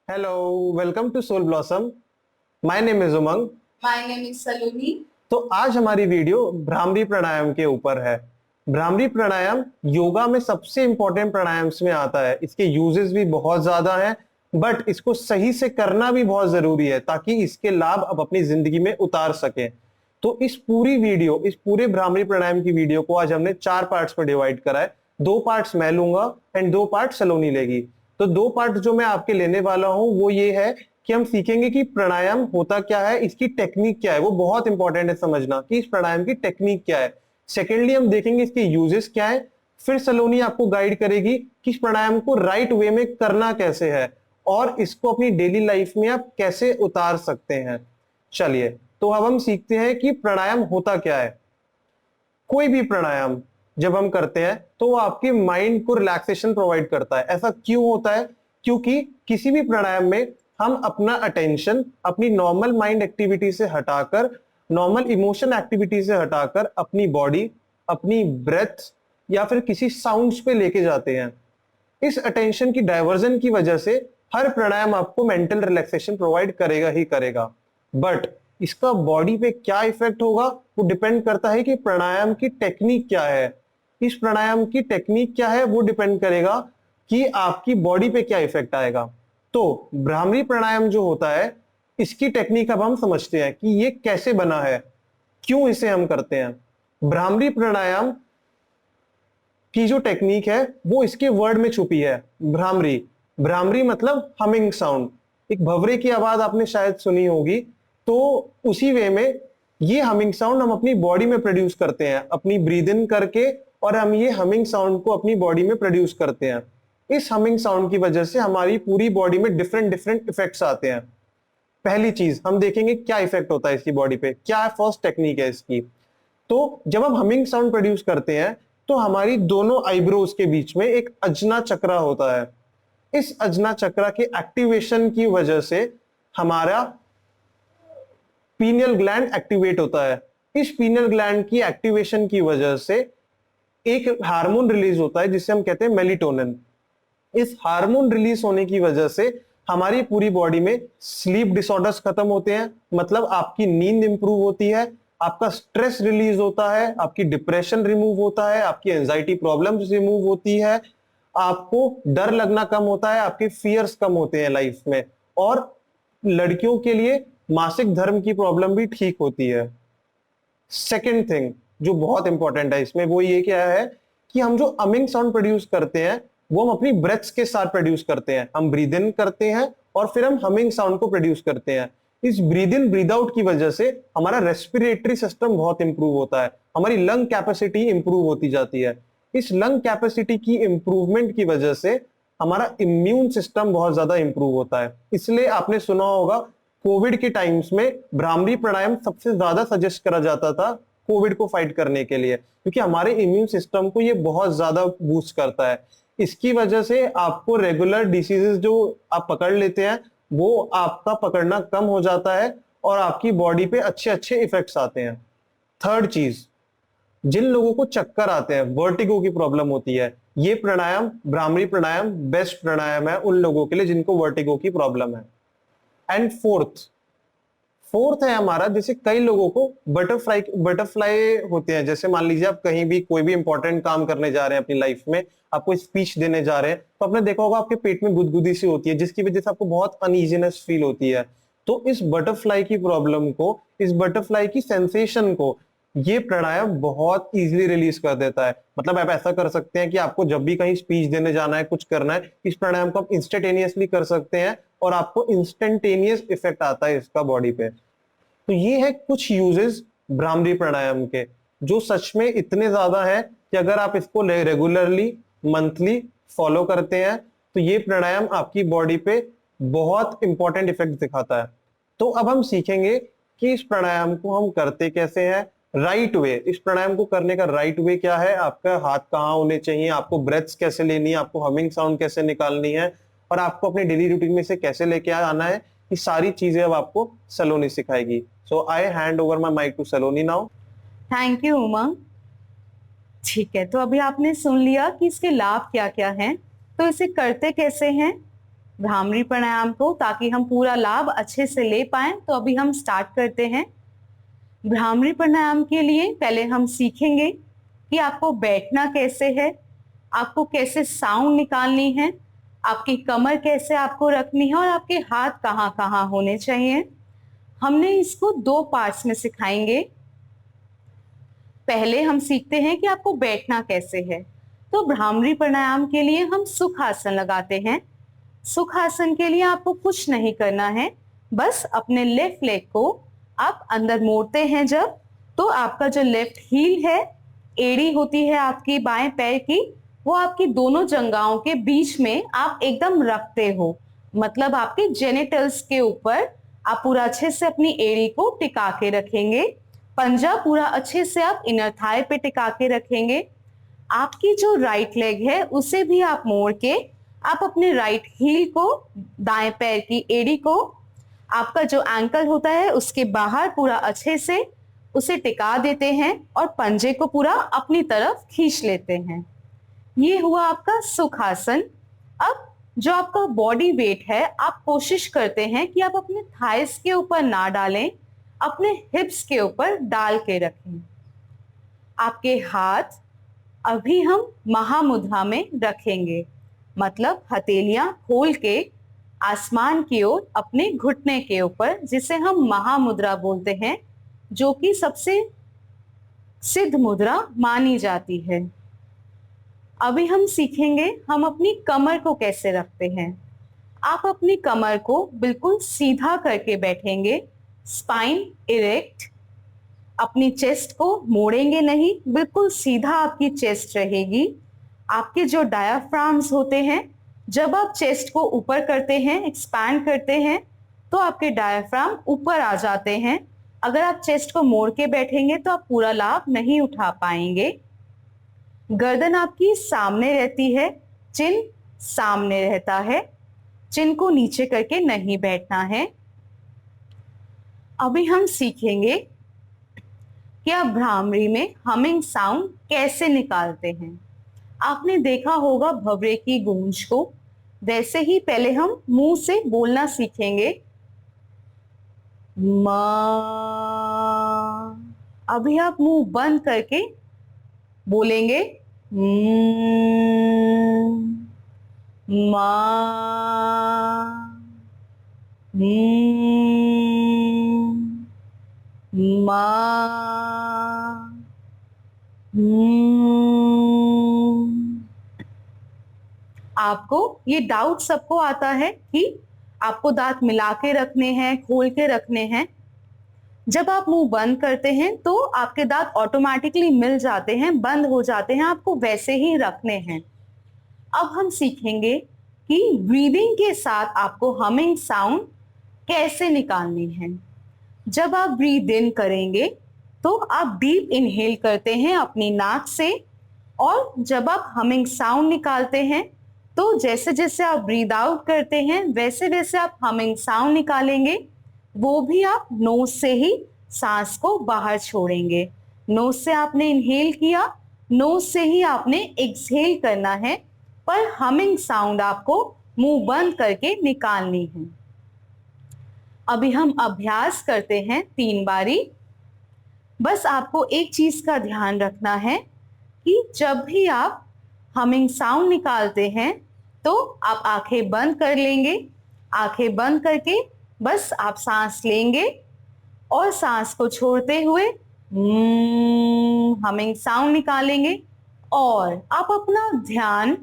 Hello, welcome to Soul Blossom. My name is Umang. My name is Saloni. तो आज हमारी video bhramari प्राणायाम के ऊपर है। भ्रामरी प्राणायाम योगा में सबसे इंपॉर्टेंट प्राणायाम्स में आता है। इसके यूजेस भी बहुत ज्यादा हैं, बट इसको सही से करना भी बहुत जरूरी है ताकि इसके लाभ आप अपनी जिंदगी में उतार सकें। तो इस पूरे भ्रामरी प्राणायाम की वीडियो को आज हमने 4 पार्ट्स में डिवाइड करा है। 2 पार्ट्स मैं लूंगा एंड 2 पार्ट सलोनी लेगी। तो 2 पार्ट जो मैं आपके लेने वाला हूं वो ये है कि हम सीखेंगे कि प्राणायाम होता क्या है, इसकी टेक्निक क्या है। वो बहुत इंपॉर्टेंट है समझना कि इस प्राणायाम की टेक्निक क्या है। सेकेंडली हम देखेंगे इसके यूजेस क्या है। फिर सलोनी आपको गाइड करेगी कि इस प्राणायाम को राइट वे में करना कैसे है और इसको अपनी डेली लाइफ में आप कैसे उतार सकते हैं। चलिए, तो अब हम सीखते हैं कि प्राणायाम होता क्या है। कोई भी प्राणायाम जब हम करते हैं तो वो आपके माइंड को रिलैक्सेशन प्रोवाइड करता है। ऐसा क्यों होता है? क्योंकि किसी भी प्राणायाम में हम अपना अटेंशन अपनी नॉर्मल माइंड एक्टिविटी से हटाकर, नॉर्मल इमोशन एक्टिविटी से हटाकर अपनी बॉडी, अपनी ब्रेथ या फिर किसी साउंड्स पे लेके जाते हैं। इस अटेंशन की डाइवर्जन की वजह से हर प्राणायाम आपको मेंटल रिलैक्सेशन प्रोवाइड करेगा ही करेगा, बट इसका बॉडी पे क्या इफेक्ट होगा वो डिपेंड करता है कि प्राणायाम की टेक्निक क्या है। इस प्राणायाम की टेक्निक क्या है वो डिपेंड करेगा कि आपकी बॉडी पे क्या इफेक्ट आएगा। तो भ्रामरी प्राणायाम जो होता है, इसकी टेक्निक अब हम समझते हैं कि ये कैसे बना है, क्यों इसे हम करते हैं। भ्रामरी प्राणायाम की जो टेक्निक है वो इसके वर्ड में छुपी है। भ्रामरी, भ्रामरी मतलब हमिंग साउंड। एक भंवरे की आवाज आपने शायद सुनी होगी, तो उसी वे में ये हमिंग साउंड हम अपनी बॉडी में प्रोड्यूस करते हैं अपनी ब्रीद इन करके, और हम ये हमिंग साउंड को अपनी बॉडी में प्रोड्यूस करते हैं। इस हमिंग साउंड की वजह से हमारी पूरी बॉडी में डिफरेंट डिफरेंट इफेक्ट्स आते हैं। पहली चीज हम देखेंगे क्या इफेक्ट होता है इसकी बॉडी पे, क्या फर्स्ट टेक्निक है इसकी। तो जब हम हमिंग साउंड प्रोड्यूस करते हैं तो हमारी दोनों आईब्रोज के बीच में एक अजना चक्रा होता है। इस अजना चक्रा के एक्टिवेशन की वजह से हमारा पीनियल ग्लैंड एक्टिवेट होता है। इस पीनियल ग्लैंड की एक्टिवेशन की वजह से एक हार्मोन रिलीज होता है जिसे हम कहते हैं मेलिटोनिन। इस हार्मोन रिलीज होने की वजह से हमारी पूरी बॉडी में स्लीप डिसऑर्डर्स खत्म होते हैं, मतलब आपकी नींद इंप्रूव होती है, आपका स्ट्रेस रिलीज होता है, आपकी डिप्रेशन रिमूव होता है, आपकी एंजाइटी प्रॉब्लम्स रिमूव होती है, आपको डर लगना कम होता है, आपके फियर्स कम होते हैं लाइफ में, और लड़कियों के लिए मासिक धर्म की प्रॉब्लम भी ठीक होती है। सेकेंड थिंग जो बहुत इंपॉर्टेंट है इसमें वो ये क्या है कि हम जो अमिंग साउंड प्रोड्यूस करते हैं वो हम अपनी ब्रेथ्स के साथ प्रोड्यूस करते हैं। हम ब्रीद इन करते हैं और फिर हम हमिंग साउंड को प्रोड्यूस करते हैं। इस ब्रीद इन ब्रीद आउट की वजह से हमारा रेस्पिरेटरी सिस्टम बहुत इंप्रूव होता है, हमारी लंग कैपेसिटी इंप्रूव होती जाती है। इस लंग कैपेसिटी की इंप्रूवमेंट की वजह से हमारा इम्यून सिस्टम बहुत ज्यादा इंप्रूव होता है। इसलिए आपने सुना होगा कोविड के टाइम्स में भ्रामरी प्राणायाम सबसे ज्यादा सजेस्ट करा जाता था कोविड को फाइट करने के लिए, क्योंकि हमारे इम्यून सिस्टम को ये बहुत ज्यादा बूस्ट करता है। इसकी वजह से आपको रेगुलर डिसीजेस जो आप पकड़ लेते हैं वो आपका पकड़ना कम हो जाता है और आपकी बॉडी पे अच्छे अच्छे इफेक्ट्स आते हैं। थर्ड चीज, जिन लोगों को चक्कर आते हैं, वर्टिगो की प्रॉब्लम होती है, ये प्राणायाम भ्रामरी प्राणायाम बेस्ट प्राणायाम है उन लोगों के लिए जिनको वर्टिगो की प्रॉब्लम है। एंड फोर्थ है हमारा, जैसे कई लोगों को बटरफ्लाई होते हैं। जैसे मान लीजिए आप कहीं भी कोई भी इंपॉर्टेंट काम करने जा रहे हैं अपनी लाइफ में, आपको स्पीच देने जा रहे हैं, तो आपने देखा होगा आपके पेट में गुदगुदी सी होती है जिसकी वजह से आपको बहुत अनईजीनेस फील होती है। तो इस बटरफ्लाई की प्रॉब्लम को, इस बटरफ्लाई की सेंसेशन को ये प्राणायाम बहुत इजीली रिलीज कर देता है। मतलब आप ऐसा कर सकते हैं कि आपको जब भी कहीं स्पीच देने जाना है, कुछ करना है, इस प्राणायाम को आप इंस्टेंटेनियसली कर सकते हैं और आपको इंस्टेंटेनियस इफेक्ट आता है इसका बॉडी पे। तो ये है कुछ यूजेस भ्रामरी प्राणायाम के, जो सच में इतने ज्यादा है कि अगर आप इसको रेगुलरली मंथली फॉलो करते हैं तो ये प्राणायाम आपकी बॉडी पे बहुत इंपॉर्टेंट इफेक्ट दिखाता है। तो अब हम सीखेंगे कि इस प्राणायाम को हम करते कैसे हैं, राइट वे। इस प्राणायाम को करने का राइट वे क्या है, आपका हाथ कहाँ होने चाहिए, आपको ब्रेथ्स कैसे लेनी है, आपको हमिंग साउंड कैसे निकालनी है, और आपको अपने डेली रूटीन में से कैसे लेके आना है, ये सारी चीजें अब आपको सलोनी सिखाएगी। So I hand over my mic to Saloni now. Thank you, Umang. ठीक है, तो अभी आपने सुन लिया कि इसके लाभ क्या क्या हैं। तो इसे करते कैसे हैं भ्रामरी प्राणायाम को, ताकि हम पूरा लाभ अच्छे से ले पाएं। तो अभी हम स्टार्ट करते हैं। भ्रामरी प्राणायाम के लिए पहले हम सीखेंगे कि आपको बैठना कैसे है, आपको कैसे साउंड निकालनी है, आपकी कमर कैसे आपको रखनी है और आपके हाथ कहाँ कहाँ होने चाहिए। हमने इसको 2 पार्ट्स में सिखाएंगे। पहले हम सीखते हैं कि आपको बैठना कैसे है। तो भ्रामरी प्राणायाम के लिए हम सुख आसन लगाते हैं। सुख आसन के लिए आपको कुछ नहीं करना है, बस अपने लेफ्ट लेग को आप अंदर मोड़ते हैं जब, तो आपका जो लेफ्ट हील है, एड़ी होती है आपकी बाएं पैर की, वो आपकी दोनों जंघाओं के बीच में आप एकदम रखते हो, मतलब आपके जेनिटल्स के ऊपर आप पूरा अच्छे से अपनी एड़ी को टिका के रखेंगे। पंजा पूरा अच्छे से आप इनर थाई पे टिका के रखेंगे। आपकी जो राइट लेग है उसे भी आप मोड़ के आप अपने राइट हील को, दाएं पैर की एड़ी को, आपका जो एंकल होता है उसके बाहर पूरा अच्छे से उसे टिका देते हैं और पंजे को पूरा अपनी तरफ खींच लेते हैं। ये हुआ आपका सुखासन। अब जो आपका बॉडी वेट है, आप कोशिश करते हैं कि आप अपने थाइस के ऊपर ना डालें, अपने हिप्स के ऊपर डाल के रखें। आपके हाथ अभी हम महामुद्रा में रखेंगे, मतलब हथेलियां खोल के आसमान की ओर अपने घुटने के ऊपर, जिसे हम महामुद्रा बोलते हैं, जो कि सबसे सिद्ध मुद्रा मानी जाती है। अभी हम सीखेंगे हम अपनी कमर को कैसे रखते हैं। आप अपनी कमर को बिल्कुल सीधा करके बैठेंगे, स्पाइन इरेक्ट, अपनी चेस्ट को मोड़ेंगे नहीं, बिल्कुल सीधा आपकी चेस्ट रहेगी। आपके जो डायाफ्राम्स होते हैं, जब आप चेस्ट को ऊपर करते हैं, एक्सपैंड करते हैं, तो आपके डायाफ्राम ऊपर आ जाते हैं। अगर आप चेस्ट को मोड़ के बैठेंगे तो आप पूरा लाभ नहीं उठा पाएंगे। गर्दन आपकी सामने रहती है, चिन सामने रहता है, चिन को नीचे करके नहीं बैठना है। अभी हम सीखेंगे कि आप भ्रामरी में हमिंग साउंड कैसे निकालते हैं। आपने देखा होगा भंवरे की गूंज को, वैसे ही पहले हम मुंह से बोलना सीखेंगे, मा। अभी आप मुंह बंद करके बोलेंगे, मा, मा, आपको ये डाउट सबको आता है कि आपको दांत मिला के रखने हैं, खोल के रखने हैं। जब आप मुंह बंद करते हैं तो आपके दांत ऑटोमेटिकली मिल जाते हैं, बंद हो जाते हैं, आपको वैसे ही रखने हैं। अब हम सीखेंगे कि ब्रीदिंग के साथ आपको हमिंग साउंड कैसे निकालनी है। जब आप ब्रीद इन करेंगे तो आप डीप इनहेल करते हैं अपनी नाक से, और जब आप हमिंग साउंड निकालते हैं तो जैसे जैसे आप ब्रीद आउट करते हैं वैसे वैसे आप हमिंग साउंड निकालेंगे। वो भी आप नोज से ही सांस को बाहर छोड़ेंगे। नोज से आपने इनहेल किया, नोज से ही आपने एक्सहेल करना है, पर हमिंग साउंड आपको मुंह बंद करके निकालनी है। अभी हम अभ्यास करते हैं 3 बारी। बस आपको एक चीज का ध्यान रखना है कि जब भी आप हमिंग साउंड निकालते हैं तो आप आंखें बंद कर लेंगे। आंखें बंद करके बस आप सांस लेंगे और सांस को छोड़ते हुए हमिंग साउंड निकालेंगे। और आप अपना ध्यान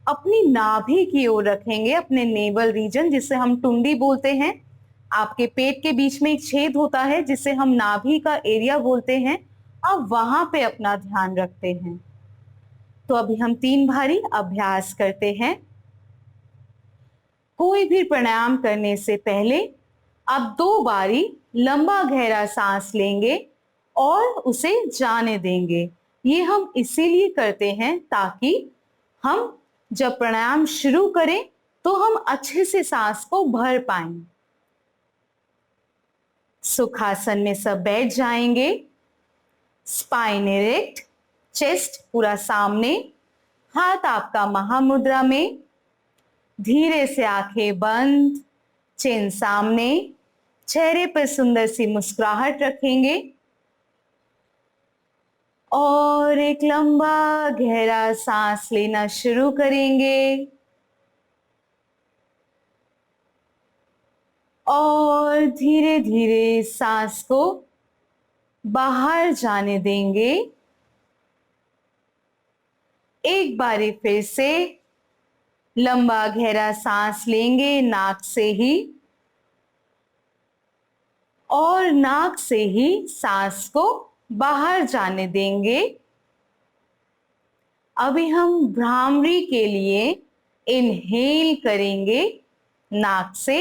अपनी नाभि की ओर रखेंगे, अपने नेवल रीजन, जिसे हम टुंडी बोलते हैं। आपके पेट के बीच में एक छेद होता है जिसे हम नाभि का एरिया बोलते हैं, आप वहां पे अपना ध्यान रखते हैं। तो अभी हम 3 बारी अभ्यास करते हैं। कोई भी प्राणायाम करने से पहले आप 2 बारी लंबा गहरा सांस लेंगे और उसे जाने देंगे। ये हम इसीलिए करते हैं ताकि हम जब प्राणायाम शुरू करें तो हम अच्छे से सांस को भर पाएं। सुखासन में सब बैठ जाएंगे, स्पाइन इरेक्ट, चेस्ट पूरा सामने, हाथ आपका महामुद्रा में, धीरे से आंखें बंद, चिन सामने, चेहरे पर सुंदर सी मुस्कुराहट रखेंगे और एक लंबा गहरा सांस लेना शुरू करेंगे और धीरे धीरे सांस को बाहर जाने देंगे। एक बारी फिर से लंबा गहरा सांस लेंगे नाक से ही और नाक से ही सांस को बाहर जाने देंगे। अभी हम भ्रामरी के लिए इनहेल करेंगे नाक से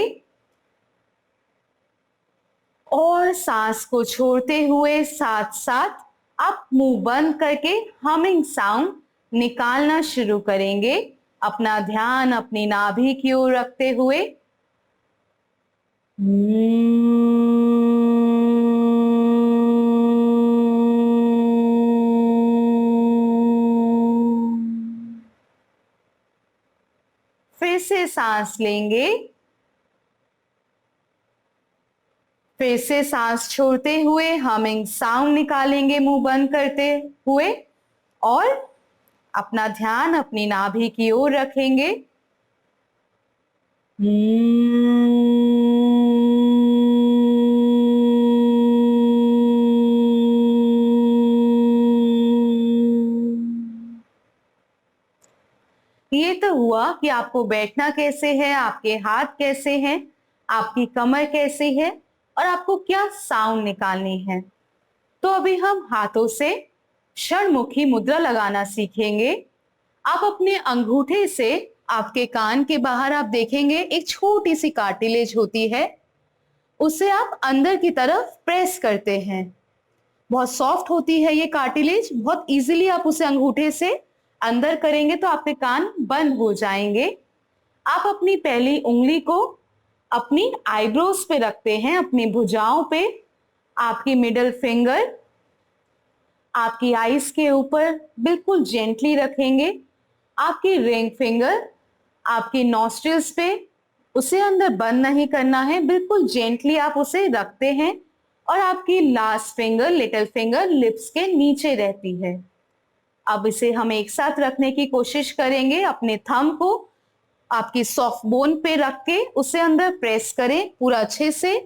और सांस को छोड़ते हुए साथ साथ आप मुंह बंद करके हमिंग साउंड निकालना शुरू करेंगे, अपना ध्यान अपनी नाभि की ओर रखते हुए। फिर से सांस लेंगे, फिर से सांस छोड़ते हुए हमिंग साउंड निकालेंगे मुंह बंद करते हुए और अपना ध्यान अपनी नाभि की ओर रखेंगे। ये तो हुआ कि आपको बैठना कैसे है, आपके हाथ कैसे हैं, आपकी कमर कैसी है और आपको क्या साउंड निकालनी है। तो अभी हम हाथों से षणमुखी मुद्रा लगाना सीखेंगे। आप अपने अंगूठे से आपके कान के बाहर आप देखेंगे एक छोटी सी कार्टिलेज होती है, उसे आप अंदर की तरफ प्रेस करते हैं। बहुत सॉफ्ट होती है ये कार्टिलेज, बहुत इजीली आप उसे अंगूठे से अंदर करेंगे तो आपके कान बंद हो जाएंगे। आप अपनी पहली उंगली को अपनी आईब्रोज पे रखते हैं, अपनी भुजाओं पे, आपकी मिडिल फिंगर आपकी आईज के ऊपर बिल्कुल जेंटली रखेंगे, आपकी रिंग फिंगर आपकी नॉस्ट्रिल्स पे, उसे अंदर बंद नहीं करना है, बिल्कुल जेंटली आप उसे रखते हैं और आपकी last finger little finger lips के नीचे रहती है। अब इसे हम एक साथ रखने की कोशिश करेंगे। अपने थंब को आपकी सॉफ्ट बोन पे रख के उसे अंदर प्रेस करें, पूरा अच्छे से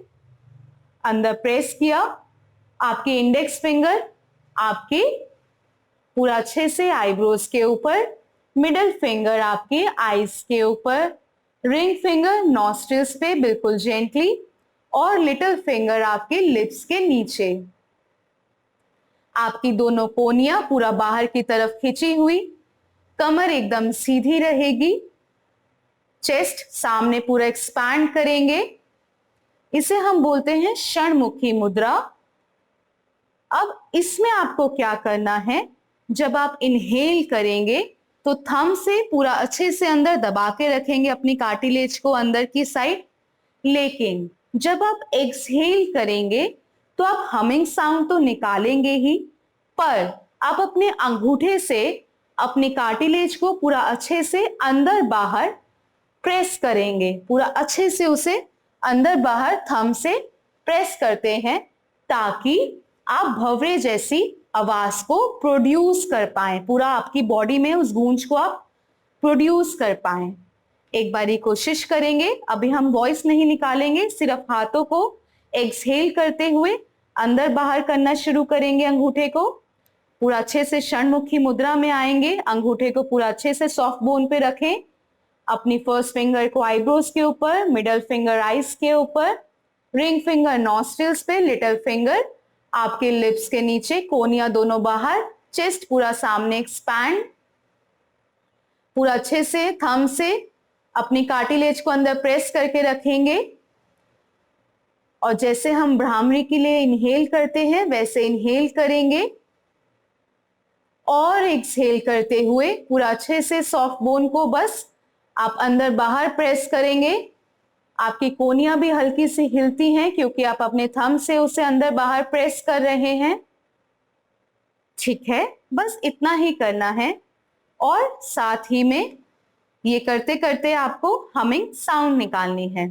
अंदर प्रेस किया। आपकी इंडेक्स फिंगर आपके पूरा अच्छे से आईब्रोज के ऊपर, मिडिल फिंगर आपके आईज के ऊपर, रिंग फिंगर नॉस्ट्रिल्स पे बिल्कुल जेंटली और लिटिल फिंगर आपके लिप्स के नीचे। आपकी दोनों कोनियां पूरा बाहर की तरफ खिंची हुई, कमर एकदम सीधी रहेगी, चेस्ट सामने पूरा एक्सपैंड करेंगे। इसे हम बोलते हैं षणमुखी मुद्रा। अब इसमें आपको क्या करना है, जब आप इनहेल करेंगे तो थंब से पूरा अच्छे से अंदर दबा के रखेंगे अपनी कार्टिलेज को अंदर की साइड, लेकिन जब आप एक्सहेल करेंगे तो आप हमिंग साउंड तो निकालेंगे ही, पर आप अपने अंगूठे से अपनी कार्टिलेज को पूरा अच्छे से अंदर बाहर प्रेस करेंगे, पूरा अच्छे से उसे अंदर बाहर थंब से प्रेस करते हैं ताकि आप भंवरे जैसी आवाज को प्रोड्यूस कर पाए, पूरा आपकी बॉडी में उस गूंज को आप प्रोड्यूस कर पाए। एक बारी कोशिश करेंगे। अभी हम वॉइस नहीं निकालेंगे, सिर्फ हाथों को एक्सहेल करते हुए अंदर बाहर करना शुरू करेंगे। अंगूठे को पूरा अच्छे से षणमुखी मुद्रा में आएंगे, अंगूठे को पूरा अच्छे से सॉफ्ट बोन पे रखें, अपनी फर्स्ट फिंगर को आईब्रोज के ऊपर, मिडल फिंगर आईज के ऊपर, रिंग फिंगर नॉस्ट्रिल्स पे, लिटिल फिंगर आपके लिप्स के नीचे, कोनिया दोनों बाहर, चेस्ट पूरा सामने एक्सपैंड, पूरा अच्छे से थंब से अपनी कार्टिलेज को अंदर प्रेस करके रखेंगे और जैसे हम भ्रामरी के लिए इनहेल करते हैं वैसे इनहेल करेंगे और एक्सहेल करते हुए पूरा अच्छे से सॉफ्ट बोन को बस आप अंदर बाहर प्रेस करेंगे। आपकी कोनियां भी हल्की सी हिलती हैं क्योंकि आप अपने थंब से उसे अंदर बाहर प्रेस कर रहे हैं। ठीक है, बस इतना ही करना है। और साथ ही में ये करते करते आपको हमिंग साउंड निकालनी है।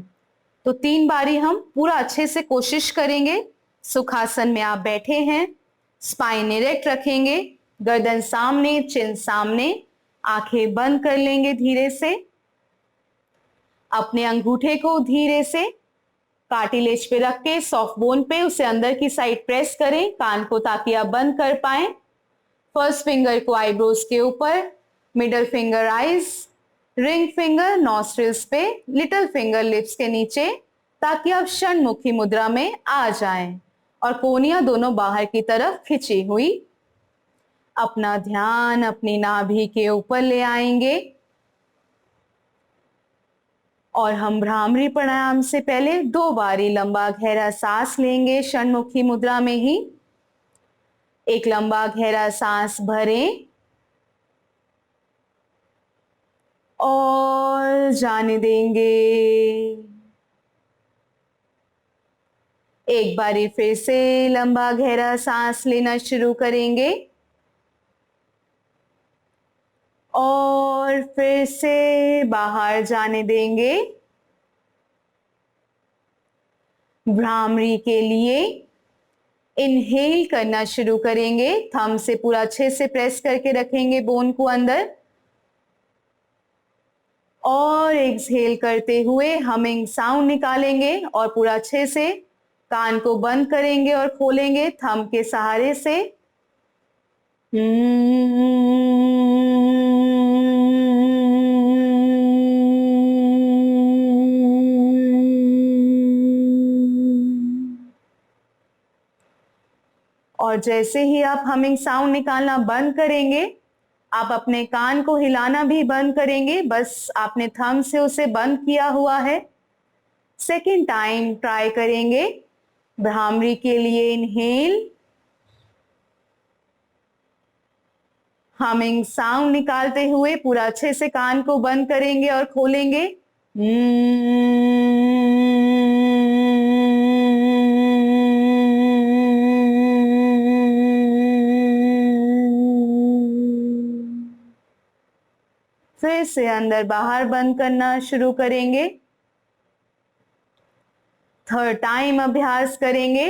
तो 3 बारी हम पूरा अच्छे से कोशिश करेंगे। सुखासन में आप बैठे हैं, स्पाइन इरेक्ट रखेंगे, गर्दन सामने, चिन सामने, आंखें बंद कर लेंगे धीरे से। अपने अंगूठे को धीरे से कार्टिलेज पे रख के सॉफ्ट बोन पे उसे अंदर की साइड प्रेस करें, कान को ताकि आप बंद कर पाए। फर्स्ट फिंगर को आईब्रोज के ऊपर, middle finger eyes, ring finger nostrils पे, लिटिल फिंगर लिप्स के नीचे, ताकि आप षणमुखी मुद्रा में आ जाएं और कोहनियां दोनों बाहर की तरफ खिंची हुई। अपना ध्यान अपनी नाभि के ऊपर ले आएंगे और हम भ्रामरी प्राणायाम से पहले 2 बारी लंबा गहरा सांस लेंगे षणमुखी मुद्रा में ही। एक लंबा गहरा सांस भरें और जाने देंगे। एक बारी फिर से लंबा गहरा सांस लेना शुरू करेंगे और फिर से बाहर जाने देंगे। भ्रामरी के लिए इनहेल करना शुरू करेंगे, थंब से पूरा अच्छे से प्रेस करके रखेंगे बोन को अंदर और एक्सहेल करते हुए हमिंग साउंड निकालेंगे और पूरा अच्छे से कान को बंद करेंगे और खोलेंगे थंब के सहारे से। और जैसे ही आप हमिंग साउंड निकालना बंद करेंगे, आप अपने कान को हिलाना भी बंद करेंगे, बस आपने थंब से उसे बंद किया हुआ है। सेकेंड टाइम ट्राई करेंगे। भ्रामरी के लिए इनहेल, हमिंग साउंड निकालते हुए पूरा अच्छे से कान को बंद करेंगे और खोलेंगे। फिर से अंदर बाहर बंद करना शुरू करेंगे। थर्ड टाइम अभ्यास करेंगे।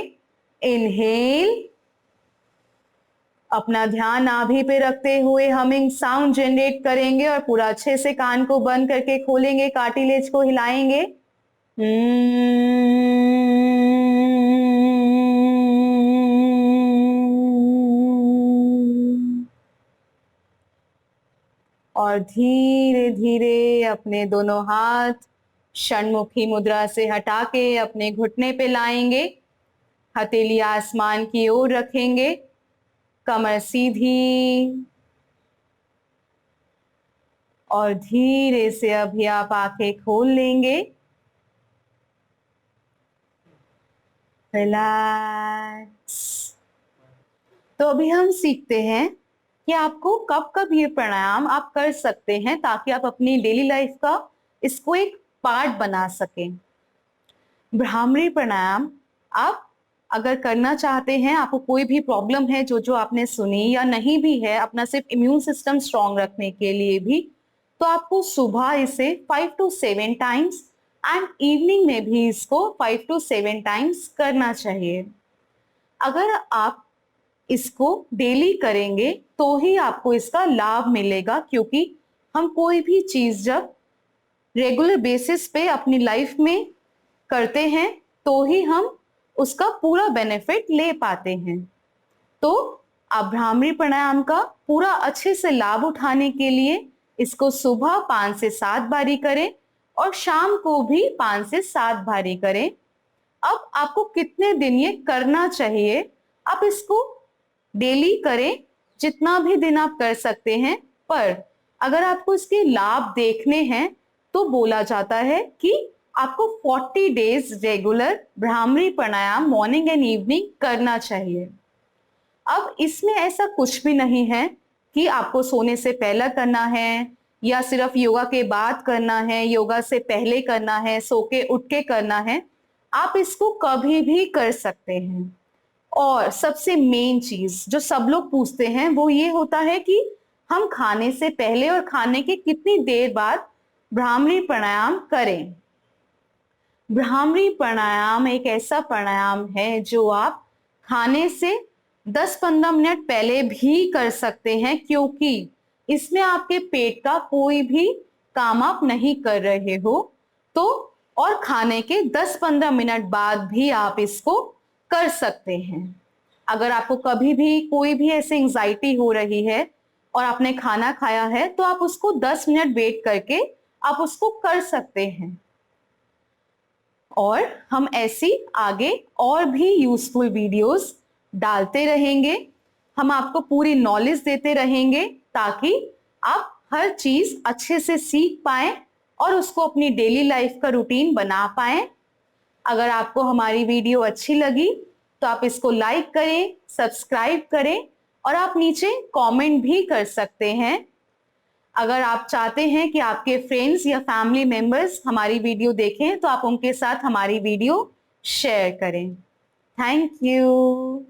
इनहेल, अपना ध्यान नाभि पे रखते हुए हमिंग साउंड जनरेट करेंगे और पूरा अच्छे से कान को बंद करके खोलेंगे, कार्टिलेज को हिलाएंगे। और धीरे धीरे अपने दोनों हाथ षणमुखी मुद्रा से हटा के अपने घुटने पे लाएंगे, हथेली आसमान की ओर रखेंगे, कमर सीधी और धीरे से अभी आप आंखें खोल लेंगे। रिलैक्स। तो अभी हम सीखते हैं कि आपको कब कब ये प्राणायाम आप कर सकते हैं ताकि आप अपनी डेली लाइफ का इसको एक पार्ट बना सकें। भ्रामरी प्राणायाम आप अगर करना चाहते हैं, आपको कोई भी प्रॉब्लम है जो आपने सुनी या नहीं भी है, अपना सिर्फ इम्यून सिस्टम स्ट्रॉन्ग रखने के लिए भी, तो आपको सुबह इसे 5 to 7 टाइम्स एंड इवनिंग में भी इसको 5 to 7 टाइम्स करना चाहिए। अगर आप इसको डेली करेंगे तो ही आपको इसका लाभ मिलेगा, क्योंकि हम कोई भी चीज जब रेगुलर बेसिस पे अपनी लाइफ में करते हैं तो ही हम उसका पूरा बेनिफिट ले पाते हैं। तो आप भ्रामरी प्राणायाम का पूरा अच्छे से लाभ उठाने के लिए इसको सुबह 5 से 7 बारी करें और शाम को भी 5 से 7 बारी करें। अब आपको कितने दिन ये करना चाहिए, आप इसको डेली करें, जितना भी दिन आप कर सकते हैं। पर अगर आपको इसके लाभ देखने हैं तो बोला जाता है कि आपको 40 days regular bhramari pranayama morning and evening करना चाहिए। अब इसमें ऐसा कुछ भी नहीं है कि आपको सोने से पहले करना है या सिर्फ योगा के बाद करना है, योगा से पहले करना है, सो के उठ के करना है। आप इसको कभी भी कर सकते हैं। और सबसे मेन चीज जो सब लोग पूछते हैं वो ये होता है कि हम खाने से पहले और खाने के कितनी देर बाद भ्रामरी प्राणायाम करें। भ्रामरी प्राणायाम एक ऐसा प्राणायाम है जो आप खाने से 10-15 मिनट पहले भी कर सकते हैं, क्योंकि इसमें आपके पेट का कोई भी काम आप नहीं कर रहे हो। तो और खाने के 10-15 मिनट बाद भी आप इसको कर सकते हैं। अगर आपको कभी भी कोई भी ऐसे एंजाइटी हो रही है और आपने खाना खाया है तो आप उसको 10 मिनट वेट करके आप उसको कर सकते हैं। और हम ऐसी आगे और भी यूजफुल वीडियोस डालते रहेंगे, हम आपको पूरी नॉलेज देते रहेंगे ताकि आप हर चीज अच्छे से सीख पाएं और उसको अपनी डेली लाइफ का रूटीन बना पाएं। अगर आपको हमारी वीडियो अच्छी लगी तो आप इसको लाइक करें, सब्सक्राइब करें और आप नीचे कमेंट भी कर सकते हैं। अगर आप चाहते हैं कि आपके फ्रेंड्स या फैमिली मेंबर्स हमारी वीडियो देखें तो आप उनके साथ हमारी वीडियो शेयर करें। Thank you.